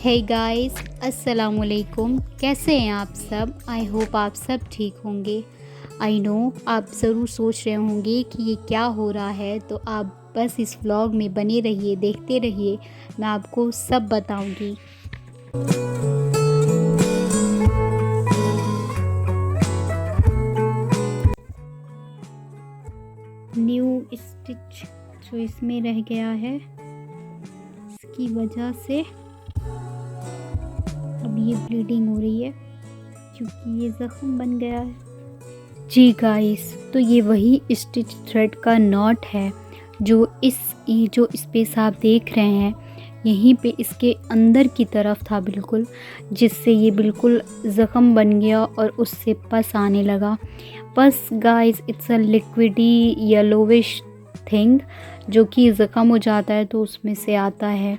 Hey guys, अस्सलाम वालेकुम। कैसे हैं आप सब? आई होप आप सब ठीक होंगे। आई नो आप ज़रूर सोच रहे होंगे कि ये क्या हो रहा है, तो आप बस इस व्लॉग में बने रहिए, देखते रहिए, मैं आपको सब बताऊंगी। न्यू स्टिच जो इसमें रह गया है, इसकी वजह से अब ये ब्लीडिंग हो रही है क्योंकि ये ज़ख़म बन गया है। जी गाइस, तो ये वही स्टिच थ्रेड का नॉट है जो जो स्पेस आप देख रहे हैं, यहीं पे इसके अंदर की तरफ था बिल्कुल, जिससे ये बिल्कुल ज़ख़म बन गया और उससे पस आने लगा। पस guys it's a liquidy yellowish thing जो कि ज़ख़म हो जाता है तो उसमें से आता है।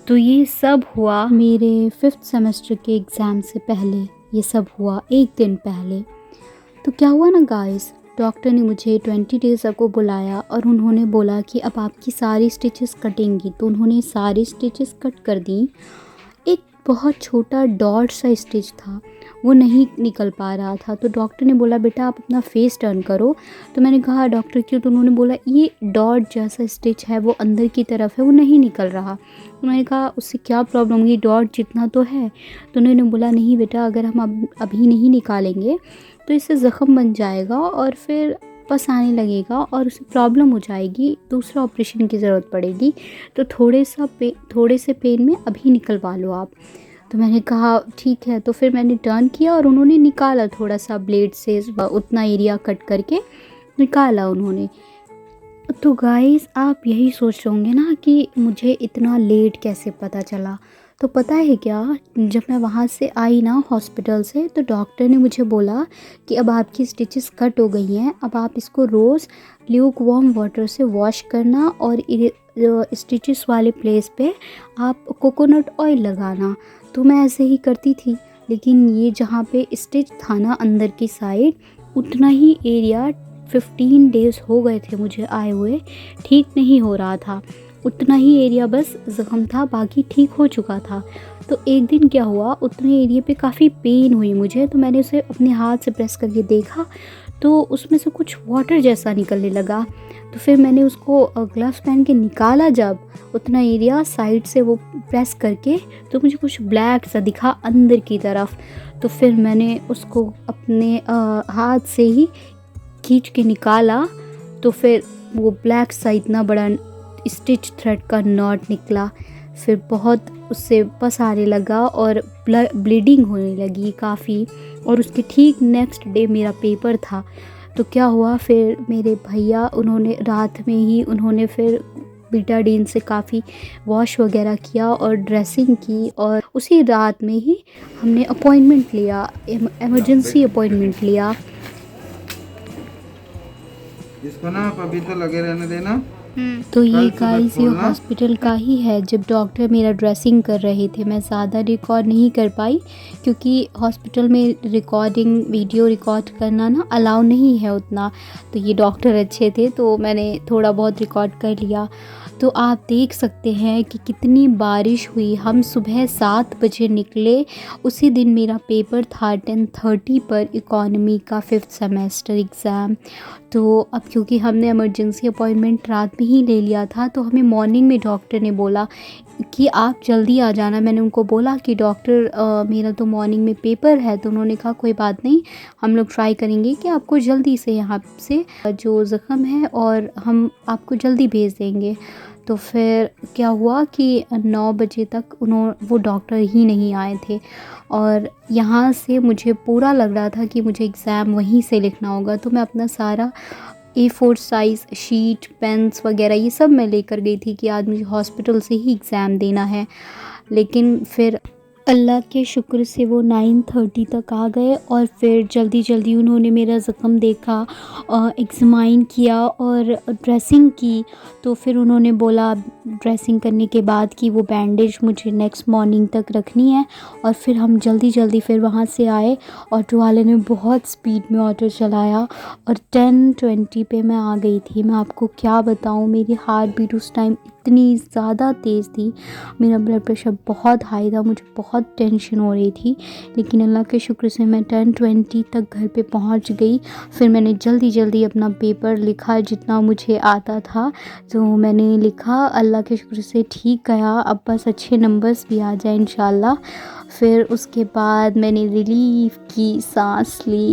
तो ये सब हुआ मेरे 5th सेमेस्टर के एग्ज़ाम से पहले, ये सब हुआ एक दिन पहले। तो क्या हुआ ना गाइस, डॉक्टर ने मुझे 20 डेज़ अगो बुलाया और उन्होंने बोला कि अब आपकी सारी स्टिचेस कटेंगी। तो उन्होंने सारी स्टिचेस कट कर दी। एक बहुत छोटा डॉट सा स्टिच था, वो नहीं निकल पा रहा था। तो डॉक्टर ने बोला बेटा आप अपना फेस टर्न करो। तो मैंने कहा डॉक्टर क्यों? तो उन्होंने बोला ये डॉट जैसा स्टिच है वो अंदर की तरफ है, वो नहीं निकल रहा। तो मैंने कहा उससे क्या प्रॉब्लम होगी, डॉट जितना तो है। तो उन्होंने बोला नहीं बेटा, अगर हम अभी नहीं निकालेंगे तो इससे ज़ख़म बन जाएगा और फिर पस आने लगेगा और उसे प्रॉब्लम हो जाएगी, दूसरा ऑपरेशन की ज़रूरत पड़ेगी। तो थोड़े से पेन में अभी निकलवा लो आप। तो मैंने कहा ठीक है। तो फिर मैंने टर्न किया और उन्होंने निकाला, थोड़ा सा ब्लेड से उतना एरिया कट करके निकाला उन्होंने। तो गाइस आप यही सोच रहे होंगे ना कि मुझे इतना लेट कैसे पता चला। तो पता है क्या, जब मैं वहाँ से आई ना हॉस्पिटल से, तो डॉक्टर ने मुझे बोला कि अब आपकी स्टिचेस कट हो गई हैं, अब आप इसको रोज़ ल्यूक वार्म वाटर से वॉश करना और स्टिचेस वाले प्लेस पे आप कोकोनट ऑयल लगाना। तो मैं ऐसे ही करती थी, लेकिन ये जहाँ पे स्टिच था ना अंदर की साइड, उतना ही एरिया 15 डेज़ हो गए थे मुझे आए हुए, ठीक नहीं हो रहा था। उतना ही एरिया बस ज़ख़म था, बाकी ठीक हो चुका था। तो एक दिन क्या हुआ, उतने एरिया पे काफ़ी पेन हुई मुझे। तो मैंने उसे अपने हाथ से प्रेस करके देखा तो उसमें से कुछ वाटर जैसा निकलने लगा। तो फिर मैंने उसको ग्लव्स पहन के निकाला, जब उतना एरिया साइड से वो प्रेस करके, तो मुझे कुछ ब्लैक सा दिखा अंदर की तरफ। तो फिर मैंने उसको अपने हाथ से ही खींच के निकाला, तो फिर वो ब्लैक सा इतना बड़ा स्टिच थ्रेड का नॉट निकला। फिर बहुत उससे पस आने लगा और ब्लीडिंग होने लगी काफ़ी। और उसके ठीक नेक्स्ट डे मेरा पेपर था। तो क्या हुआ, फिर मेरे भैया उन्होंने रात में ही उन्होंने फिर बीटाडीन से काफ़ी वॉश वगैरह किया और ड्रेसिंग की, और उसी रात में ही हमने अपॉइंटमेंट लिया, इमरजेंसी अपॉइंटमेंट लिया। इसको ना आप अभी तो लगे रहने देना। तो ये कल सुबह गाइस ये खोलना। हॉस्पिटल का ही है। जब डॉक्टर मेरा ड्रेसिंग कर रहे थे, मैं ज़्यादा रिकॉर्ड नहीं कर पाई क्योंकि हॉस्पिटल में वीडियो रिकॉर्ड करना ना अलाउ नहीं है उतना। तो ये डॉक्टर अच्छे थे तो मैंने थोड़ा बहुत रिकॉर्ड कर लिया। तो आप देख सकते हैं कि कितनी बारिश हुई। हम सुबह 7 बजे निकले, उसी दिन मेरा पेपर था 10:30 पर, इकोनॉमी का 5th सेमेस्टर एग्ज़ाम। तो अब क्योंकि हमने इमरजेंसी अपॉइंटमेंट रात में ही ले लिया था, तो हमें मॉर्निंग में डॉक्टर ने बोला कि आप जल्दी आ जाना। मैंने उनको बोला कि डॉक्टर मेरा तो मॉर्निंग में पेपर है। तो उन्होंने कहा कोई बात नहीं, हम लोग ट्राई करेंगे कि आपको जल्दी से यहाँ से जो ज़ख़म है और हम आपको जल्दी भेज देंगे। तो फिर क्या हुआ कि 9 बजे तक वो डॉक्टर ही नहीं आए थे, और यहाँ से मुझे पूरा लग रहा था कि मुझे एग्ज़ाम वहीं से लिखना होगा। तो मैं अपना सारा A4 साइज़ शीट, पेन्स वगैरह ये सब मैं लेकर गई थी कि आज मुझे हॉस्पिटल से ही एग्ज़ाम देना है। लेकिन फिर अल्लाह के शुक्र से वो 9:30 तक आ गए और फिर जल्दी जल्दी उन्होंने मेरा ज़ख़म देखा, एग्ज़ामाइन किया और ड्रेसिंग की। तो फिर उन्होंने बोला ड्रेसिंग करने के बाद कि वो बैंडेज मुझे नेक्स्ट मॉर्निंग तक रखनी है। और फिर हम जल्दी फिर वहाँ से आए। ऑटो वाले ने बहुत स्पीड में ऑटो चलाया और 10:20 पे मैं आ गई थी। मैं आपको क्या बताऊँ, मेरी हार्ट बीट उस टाइम इतनी ज़्यादा तेज़ थी, मेरा ब्लड प्रेशर बहुत हाई था, मुझे बहुत टेंशन हो रही थी। लेकिन अल्लाह के शुक्र से मैं 10:20 तक घर पे पहुंच गई। फिर मैंने जल्दी जल्दी अपना पेपर लिखा जितना मुझे आता था, तो मैंने लिखा, अल्लाह के शुक्र से ठीक गया। अब बस अच्छे नंबर्स भी आ जाए इंशाल्लाह। फिर उसके बाद मैंने रिलीफ की सांस ली।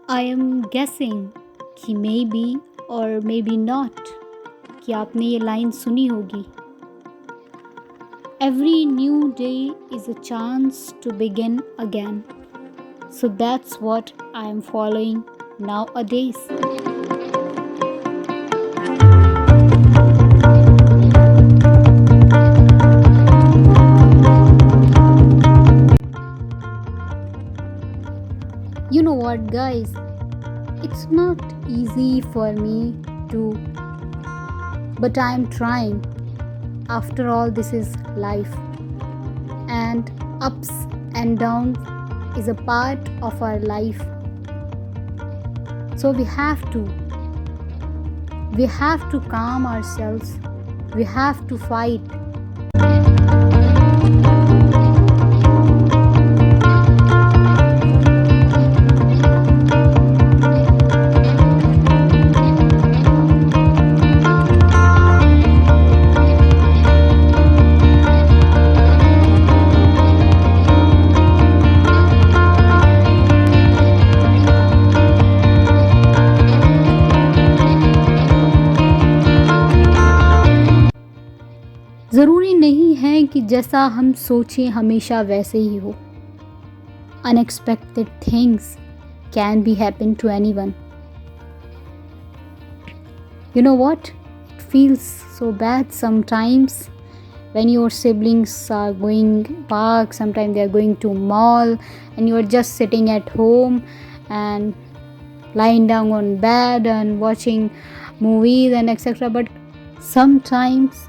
आई एम गेसिंग कि मे बी और मे बी नॉट, कि आपने ये लाइन सुनी होगी, every new day is a chance to begin again. So that's what I am following nowadays. You know what, guys? It's not easy for me to, but I am trying. After all, this is life, and ups and downs is a part of our life. So we have to calm ourselves. We have to fight. ज़रूरी नहीं है कि जैसा हम सोचें हमेशा वैसे ही हो। Unexpected things can be happen to anyone. You know what? It feels so bad sometimes when your siblings are going park, sometimes they are going to mall, and you are just sitting at home and lying down on bed and watching movies and etc. But sometimes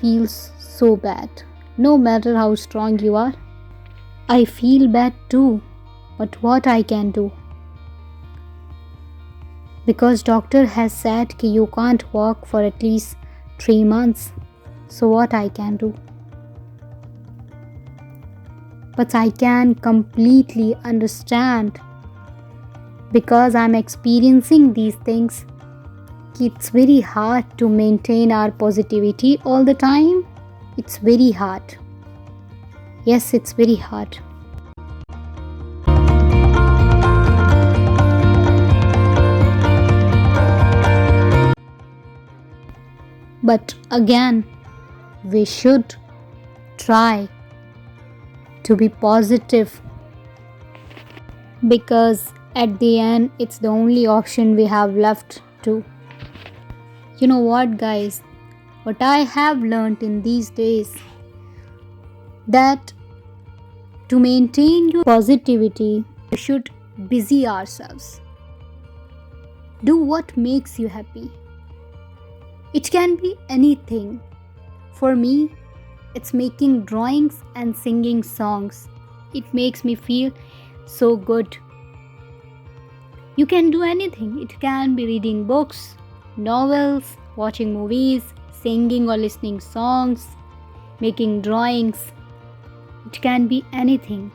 feels so bad. No matter how strong you are, I feel bad too. But what I can do? Because doctor has said that you can't walk for at least 3 months. So what I can do? But I can completely understand, because I'm experiencing these things. It's very hard to maintain our positivity all the time. It's very hard. Yes, it's very hard. But again, we should try to be positive, because at the end it's the only option we have left to. You know what, guys? What I have learned in these days, that to maintain your positivity, we should busy ourselves. Do what makes you happy. It can be anything. For me, it's making drawings and singing songs. It makes me feel so good. You can do anything. It can be reading books, novels, watching movies, singing or listening songs, making drawings. It can be anything.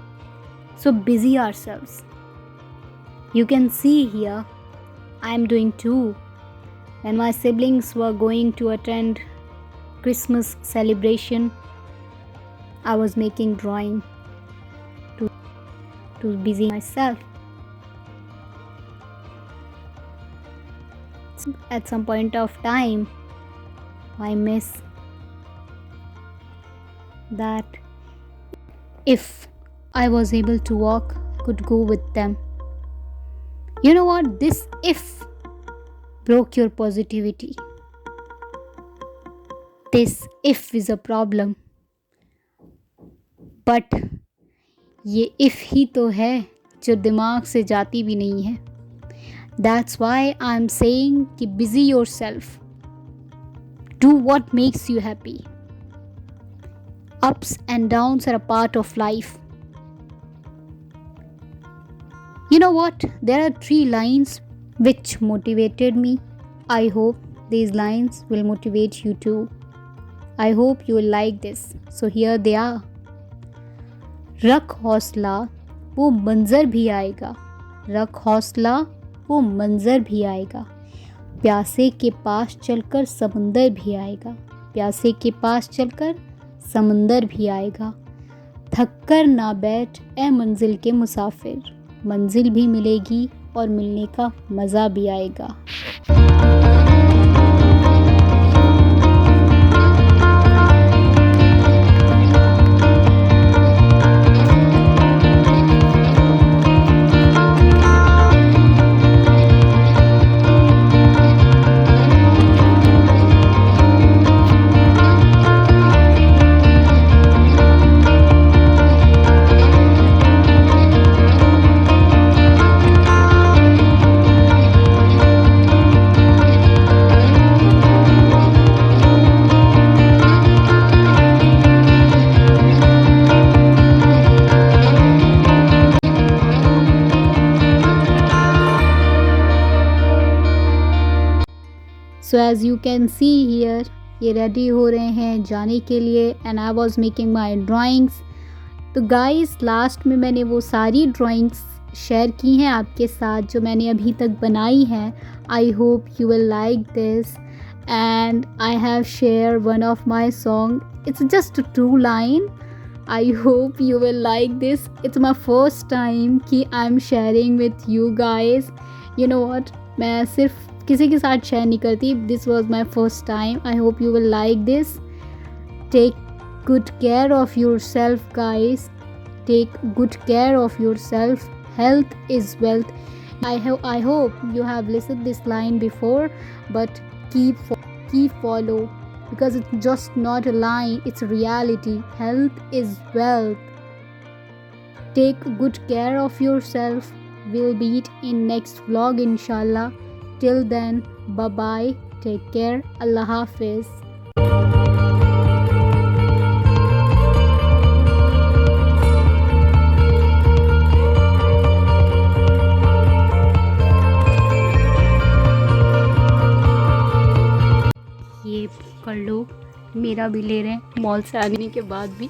So busy ourselves. You can see here, I am doing too. When my siblings were going to attend Christmas celebration, I was making drawing to busy myself. At some point of time, I miss that if I was able to walk, could go with them. You know what? This if broke your positivity. This if is a problem. But ये if ही तो है जो दिमाग से जाती भी नहीं है। That's why I am saying कि busy your self, do what makes you happy. Ups and downs are a part of life. You know what? There are 3 lines which motivated me. I hope these lines will motivate you too. I hope you will like this. So here they are. रख हौसला वो मंजर भी आएगा, रख हौसला वो मंजर भी आएगा, प्यासे के पास चलकर समंदर भी आएगा, प्यासे के पास चलकर समंदर भी आएगा। थक कर ना बैठ ए मंजिल के मुसाफिर, मंजिल भी मिलेगी और मिलने का मज़ा भी आएगा। So as you can see here, ये रेडी हो रहे हैं जाने के लिए and I was making my drawings. तो गाइस लास्ट में मैंने वो सारी ड्राइंग्स शेयर की हैं आपके साथ जो मैंने अभी तक बनाई हैं। I hope you will like this and I have share one of my song, it's just 2 line. I hope you will like this. It's my first time कि I am sharing with you guys. You know what, मैं सिर्फ किसी के साथ share नहीं करती, this was my first time. I hope you will like this. Take good care of your self guys, take good care of your self, health is wealth. I hope you have listened this line before, but keep follow because it's just not a line, it's reality. Health is wealth. Take good care of yourself. We'll meet in next vlog inshallah. Till then, bye bye, take care, Allah Hafiz. ये कर लो, मेरा भी ले रहे हैं mall से आने के बाद भी।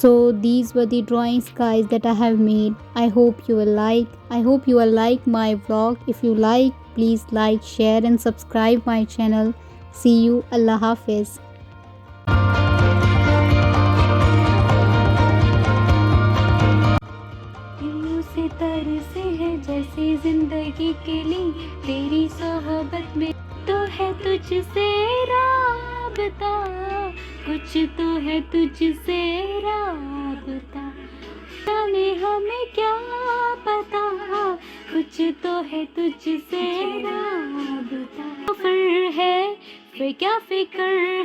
So these were the drawings guys that I have made. I hope you will like. I hope you will like my vlog. If you like, please like, share and subscribe my channel. See you. Allah Hafiz. से तरसे है जैसे जिंदगी के लिए तेरी सोहबत में तो है तुझसे राबता, कुछ तो है तुझसे राबता, जाने हमें क्या पता, कुछ तो है तुझसे राबता। फिर है फिर क्या फिक्र है।